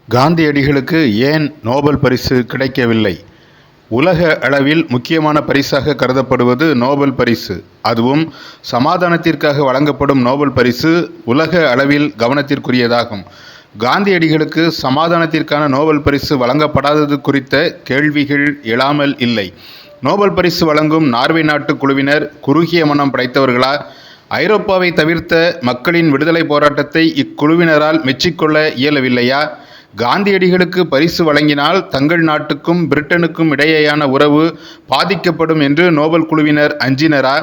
காந்தியடிகளுக்கு ஏன் நோபல் பரிசு கிடைக்கவில்லை? உலக அளவில் முக்கியமான பரிசாக கருதப்படுவது நோபல் பரிசு. அதுவும் சமாதானத்திற்காக வழங்கப்படும் நோபல் பரிசு உலக அளவில் கவனத்திற்குரியதாகும். காந்தியடிகளுக்கு சமாதானத்திற்கான நோபல் பரிசு வழங்கப்படாதது குறித்த கேள்விகள் எழாமல் இல்லை. நோபல் பரிசு வழங்கும் நார்வே நாட்டு குழுவினர் குறுகிய மனம் படைத்தவர்களா? ஐரோப்பாவை தவிர்த்த மக்களின் விடுதலை போராட்டத்தை இக்குழுவினரால் மெச்சிக்கொள்ள இயலவில்லையா? காந்தியடிகளுக்கு பரிசு வழங்கினால் தங்கள் நாட்டுக்கும் பிரிட்டனுக்கும் இடையேயான உறவு பாதிக்கப்படும் என்று நோபல் குழுவினர் அஞ்சினரா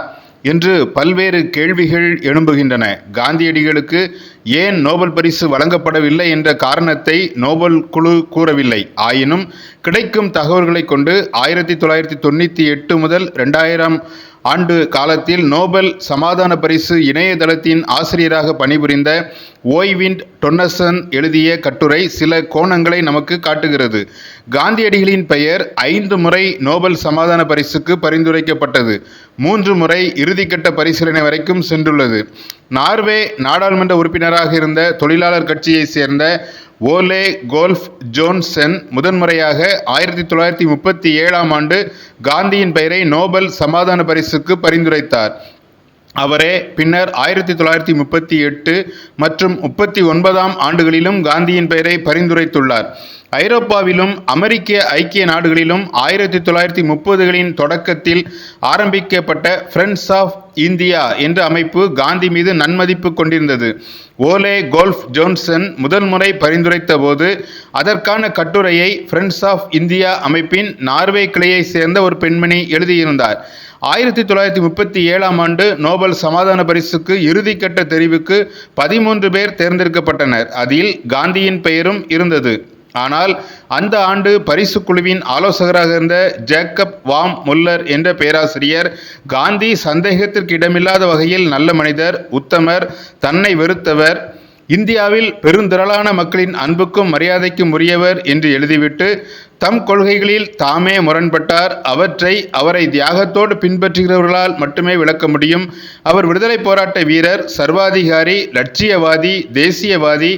என்று பல்வேறு கேள்விகள் எழும்புகின்றன. காந்தியடிகளுக்கு ஏன் நோபல் பரிசு வழங்கப்படவில்லை என்ற காரணத்தை நோபல் குழு கூறவில்லை. ஆயினும் கிடைக்கும் தகவல்களை கொண்டு 1998 முதல் 2000 ஆண்டு காலத்தில் நோபல் சமாதான பரிசு இணையதளத்தின் ஆசிரியராக பணிபுரிந்த ஓய்விண்ட் டொன்னசன் எழுதிய கட்டுரை சில கோணங்களை நமக்கு காட்டுகிறது. காந்தியடிகளின் பெயர் 5 முறை நோபல் சமாதான பரிசுக்கு பரிந்துரைக்கப்பட்டது. 3 முறை இறுதிக்கட்ட பரிசீலனை வரைக்கும் சென்றுள்ளது. நார்வே நாடாளுமன்ற உறுப்பினராக இருந்த தொழிலாளர் கட்சியை சேர்ந்த ஓலே கோல்ஃப் ஜோன்சன் முதன்முறையாக 1937 ஆண்டு காந்தியின் பெயரை நோபல் சமாதான பரிசுக்கு பரிந்துரைத்தார். அவரே பின்னர் 1938 மற்றும் 39 ஆண்டுகளிலும் காந்தியின் பெயரை பரிந்துரைத்துள்ளார். ஐரோப்பாவிலும் அமெரிக்க ஐக்கிய நாடுகளிலும் 1930களின் தொடக்கத்தில் ஆரம்பிக்கப்பட்ட ஃப்ரெண்ட்ஸ் ஆஃப் இந்தியா என்ற அமைப்பு காந்தி மீது நன்மதிப்பு கொண்டிருந்தது. ஓலே கோல்ஃப் ஜோன்சன் முதல் முறை பரிந்துரைத்த போது அதற்கான கட்டுரையை ஃப்ரெண்ட்ஸ் ஆஃப் இந்தியா அமைப்பின் நார்வே கிளையை சேர்ந்த ஒரு பெண்மணி எழுதியிருந்தார். 1937 ஆண்டு நோபல் சமாதான பரிசுக்கு இறுதிக்கட்ட தெரிவுக்கு 13 பேர் தேர்ந்தெடுக்கப்பட்டனர். அதில் காந்தியின் பெயரும் இருந்தது. ஆனால் அந்த ஆண்டு பரிசு குழுவின் ஆலோசகராக இருந்த ஜேக்கப் வாம் முல்லர் என்ற பேராசிரியர் காந்தி சந்தேகத்திற்கு இடமில்லாத வகையில் நல்ல மனிதர், உத்தமர், தன்னை வெறுத்தவர், இந்தியாவில் பெருந்திரளான மக்களின் அன்புக்கும் மரியாதைக்கும் உரியவர் என்று எழுதிவிட்டு தம் கொள்கைகளில் தாமே முரண்பட்டார். அவற்றை அவரை தியாகத்தோடு பின்பற்றுகிறவர்களால் மட்டுமே விளக்க முடியும். அவர் விடுதலை போராட்ட வீரர், சர்வாதிகாரி, லட்சியவாதி, தேசியவாதி.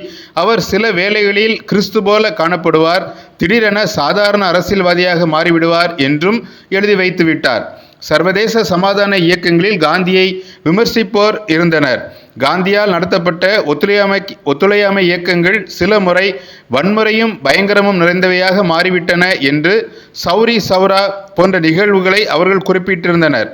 அவர் சில வேளைகளில் கிறிஸ்து போல காணப்படுவார், திடீரென சாதாரண அரசியல்வாதியாக மாறிவிடுவார் என்றும் எழுதி வைத்துவிட்டார். சர்வதேச சமாதான இயக்கங்களில் காந்தியை விமர்சிப்போர் இருந்தனர். காந்தியால் நடத்தப்பட்ட ஒத்துழையாமை இயக்கங்கள் சில முறை வன்முறையும் பயங்கரமும் நிறைந்தவையாக மாறிவிட்டன என்று சௌரி சௌரா போன்ற நிகழ்வுகளை அவர்கள் குறிப்பிட்டிருந்தனர்.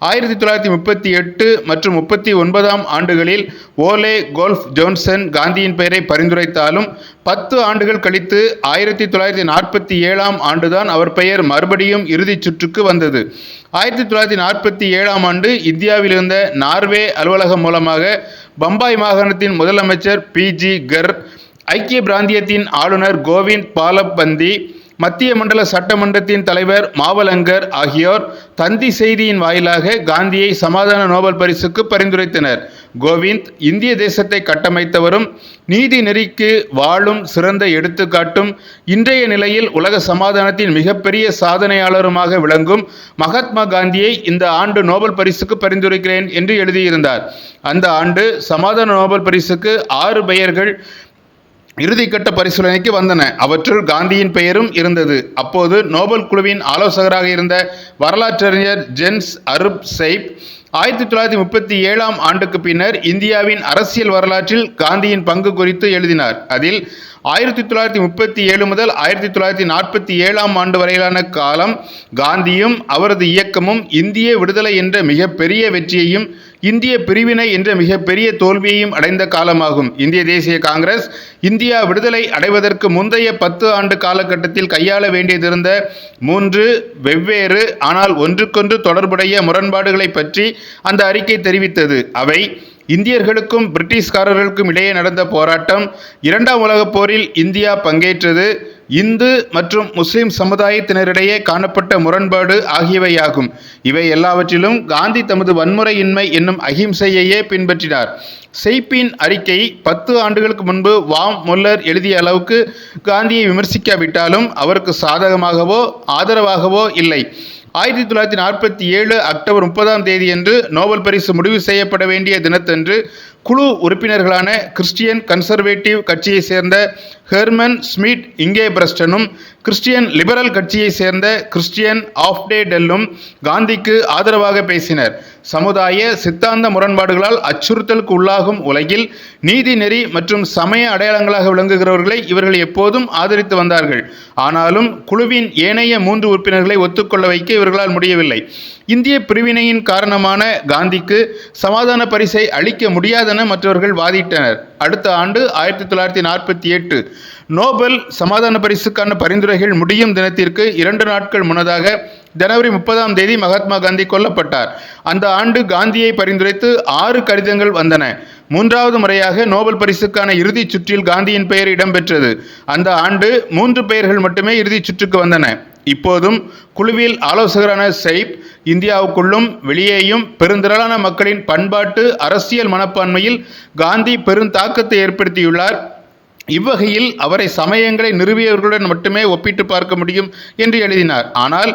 1938 மற்றும் 39 ஆண்டுகளில் ஓலே கோல்ஃப் ஜோன்சன் காந்தியின் பெயரை பரிந்துரைத்தாலும் 10 ஆண்டுகள் கழித்து 1947 ஆண்டுதான் அவர் பெயர் மறுபடியும் இறுதிச் சுற்றுக்கு வந்தது. 1947 ஆண்டு இந்தியாவில் இருந்த நார்வே அலுவலகம் மூலமாக பம்பாய் மாகாணத்தின் முதலமைச்சர் பி.ஜி. கர், ஐக்கிய பிராந்தியத்தின் ஆளுநர் கோவிந்த் பாலபந்தி, மத்திய மண்டல சட்டமன்றத்தின் தலைவர் மாவலங்கர் ஆகியோர் தந்தி செய்தியின் வாயிலாக காந்தியை சமாதான நோபல் பரிசுக்கு பரிந்துரைத்தனர். கோவிந்த் இந்திய தேசத்தை கட்டமைத்தவரும் நீதி நெறிக்கு வாழும் சிறந்த எடுத்துக்காட்டும் இன்றைய நிலையில் உலக சமாதானத்தின் மிகப்பெரிய சாதனையாளருமாக விளங்கும் மகாத்மா காந்தியை இந்த ஆண்டு நோபல் பரிசுக்கு பரிந்துரைக்கிறேன் என்று எழுதியிருந்தார். அந்த ஆண்டு சமாதான நோபல் பரிசுக்கு 6 பெயர்கள் இறுதிக்கட்ட பரிசீலனைக்கு வந்தன. அவற்றுள் காந்தியின் பெயரும் இருந்தது. அப்போது நோபல் குழுவின் ஆலோசகராக இருந்த வரலாற்றறிஞர் ஜென்ஸ் அருப் செய்ப் 1937 ஆண்டுக்கு பின்னர் இந்தியாவின் அரசியல் வரலாற்றில் காந்தியின் பங்கு குறித்து எழுதினார். அதில் 1937 முதல் 1947 ஆண்டு வரையிலான காலம் காந்தியும் அவரது இயக்கமும் இந்திய விடுதலை என்ற மிகப்பெரிய வெற்றியையும் இந்திய பிரிவினை என்ற மிகப்பெரிய தோல்வியையும் அடைந்த காலமாகும். இந்திய தேசிய காங்கிரஸ் இந்தியா விடுதலை அடைவதற்கு முந்தைய 10 ஆண்டு காலகட்டத்தில் கையாள வேண்டியதிருந்த 3 வெவ்வேறு ஆனால் ஒன்றுக்கொன்று தொடர்புடைய முரண்பாடுகளை பற்றி அந்த அறிக்கை தெரிவித்தது. அவை இந்தியர்களுக்கும் பிரிட்டிஷ்காரர்களுக்கும் இடையே நடந்த போராட்டம், 2ஆம் உலகப் போரில் இந்தியா பங்கேற்றது, இந்து மற்றும் முஸ்லிம் சமுதாயத்தினரிடையே காணப்பட்ட முரண்பாடு ஆகியவையாகும். இவை எல்லாவற்றிலும் காந்தி தமது வன்முறையின்மை என்னும் அகிம்சையையே பின்பற்றினார். செய்ப்பின் அறிக்கை 10 ஆண்டுகளுக்கு முன்பு வாம் முல்லர் எழுதிய அளவுக்கு காந்தியை விமர்சிக்காவிட்டாலும் அவருக்கு சாதகமாகவோ ஆதரவாகவோ இல்லை. 1947 அக்டோபர் 30 நோபல் பரிசு முடிவு செய்யப்பட வேண்டிய தினத்தன்று குழு உறுப்பினர்களான கிறிஸ்டியன் கன்சர்வேட்டிவ் கட்சியை சேர்ந்த ஹெர்மன் ஸ்மிட் இங்கேபிரஸ்டனும் கிறிஸ்டியன் லிபரல் கட்சியைச் சேர்ந்த கிறிஸ்டியன் ஆஃப்டேடெல்லும் காந்திக்கு ஆதரவாக பேசினர். சமுதாய சித்தாந்த முரண்பாடுகளால் அச்சுறுத்தலுக்கு உள்ளாகும் உலகில் நீதிநெறி மற்றும் சமய அடையாளங்களாக விளங்குகிறவர்களை இவர்கள் எப்போதும் ஆதரித்து வந்தார்கள். ஆனாலும் குழுவின் ஏனைய 3 உறுப்பினர்களை ஒத்துக்கொள்ள வைக்க இவர்களால் முடியவில்லை. இந்திய பிரிவினையின் காரணமான காந்திக்கு சமாதான பரிசை அளிக்க முடியாதென மற்றவர்கள் வாதிட்டனர். அடுத்த ஆண்டு 1948 நோபல் சமாதான பரிசுக்கான பரிந்துரைகள் முடியும் தினத்திற்கு 2 நாட்கள் முன்னதாக ஜனவரி 30ஆம் தேதி மகாத்மா காந்தி கொல்லப்பட்டார். அந்த ஆண்டு காந்தியை பரிந்துரைத்து 6 கடிதங்கள் வந்தன. 3வது முறையாக நோபல் பரிசுக்கான இறுதிச் சுற்றில் காந்தியின் பெயர் இடம்பெற்றது. அந்த ஆண்டு 3 பெயர்கள் மட்டுமே இறுதிச் சுற்றுக்கு வந்தன. இப்போதும் குழுவில் ஆலோசகரான சைப் இந்தியாவுக்குள்ளும் வெளியேயும் பெருந்திரளான மக்களின் பண்பாட்டு அரசியல் மனப்பான்மையில் காந்தி பெருந்தாக்கத்தை ஏற்படுத்தியுள்ளார். இவ்வகையில் அவரை சமயங்களை நிறுவியவர்களுடன் மட்டுமே ஒப்பிட்டு பார்க்க முடியும் என்று எழுதினார். ஆனால்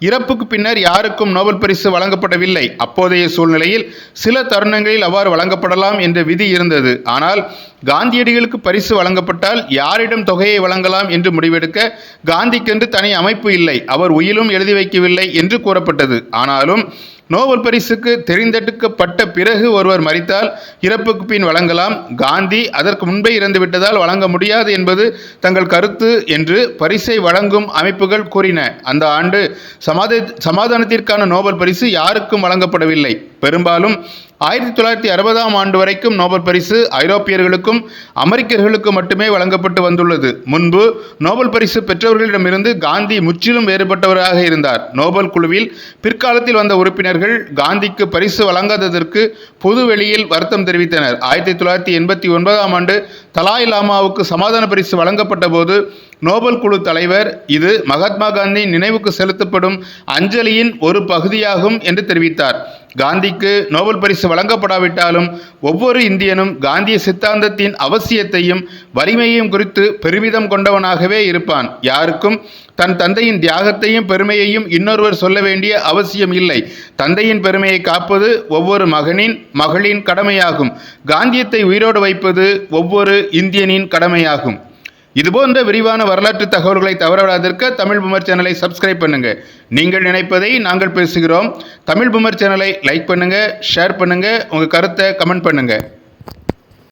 இறப்புக்கு பின்னர் யாருக்கும் நோபல் பரிசு வழங்கப்படவில்லை. அப்போதைய சூழ்நிலையில் சில தருணங்களில் அவ்வாறு வழங்கப்படலாம் என்ற விதி இருந்தது. ஆனால் காந்தியடிகளுக்கு பரிசு வழங்கப்பட்டால் யாரிடம் தொகையை வழங்கலாம் என்று முடிவெடுக்க காந்திக்கென்று தனி அமைப்பு இல்லை, அவர் உயிலும் எழுதி வைக்கவில்லை என்று கூறப்பட்டது. ஆனாலும் நோபல் பரிசுக்கு தெரிந்தெடுக்கப்பட்ட பிறகு ஒருவர் மரித்தால் இறப்புக்கு பின் வழங்கலாம், காந்தி அதற்கு முன்பே இறந்துவிட்டதால் வழங்க முடியாது என்பது தங்கள் கருத்து என்று பரிசை வழங்கும் அமைப்புகள் கூறின. அந்த ஆண்டு சமாதானத்திற்கான நோபல் பரிசு யாருக்கும் வழங்கப்படவில்லை. பெரும்பாலும் 1960ஆம் ஆண்டு வரைக்கும் நோபல் பரிசு ஐரோப்பியர்களுக்கும் அமெரிக்கர்களுக்கும் மட்டுமே வழங்கப்பட்டு வந்துள்ளது. முன்பு நோபல் பரிசு பெற்றவர்களிடமிருந்து காந்தி முற்றிலும் வேறுபட்டவராக இருந்தார். நோபல் குழுவில் பிற்காலத்தில் வந்த உறுப்பினர்கள் காந்திக்கு பரிசு வழங்காததற்கு பொது வெளியில் வருத்தம் தெரிவித்தனர். 1989ஆம் ஆண்டு தலாய் லாமாவுக்கு சமாதான பரிசு வழங்கப்பட்ட போது நோபல் குழு தலைவர், இது மகாத்மா காந்தி நினைவுக்கு செலுத்தப்படும் அஞ்சலியின் ஒரு பகுதியாகும் என்று தெரிவித்தார். காந்திக்கு நோபல் பரிசு வழங்கப்படாவிட்டாலும் ஒவ்வொரு இந்தியனும் காந்திய சித்தாந்தத்தின் அவசியத்தையும் வலிமையையும் குறித்து பெருமிதம் கொண்டவனாகவே இருப்பான். யாருக்கும் தன் தந்தையின் தியாகத்தையும் பெருமையையும் இன்னொருவர் சொல்ல வேண்டிய அவசியம் இல்லை. தந்தையின் பெருமையை காப்பது ஒவ்வொரு மகளின் கடமையாகும். காந்தியத்தை உயிரோடு வைப்பது ஒவ்வொரு இந்தியனின் கடமையாகும். இதுபோன்ற விரிவான வரலாற்று தகவல்களை தவறவிடாதிருக்க தமிழ் பூமர் சேனலை சப்ஸ்கிரைப் பண்ணுங்க. நீங்கள் நினைப்பதை நாங்கள் பேசுகிறோம். தமிழ் பூமர் சேனலை லைக் பண்ணுங்க, ஷேர் பண்ணுங்க, உங்க கருத்தை கமெண்ட் பண்ணுங்க.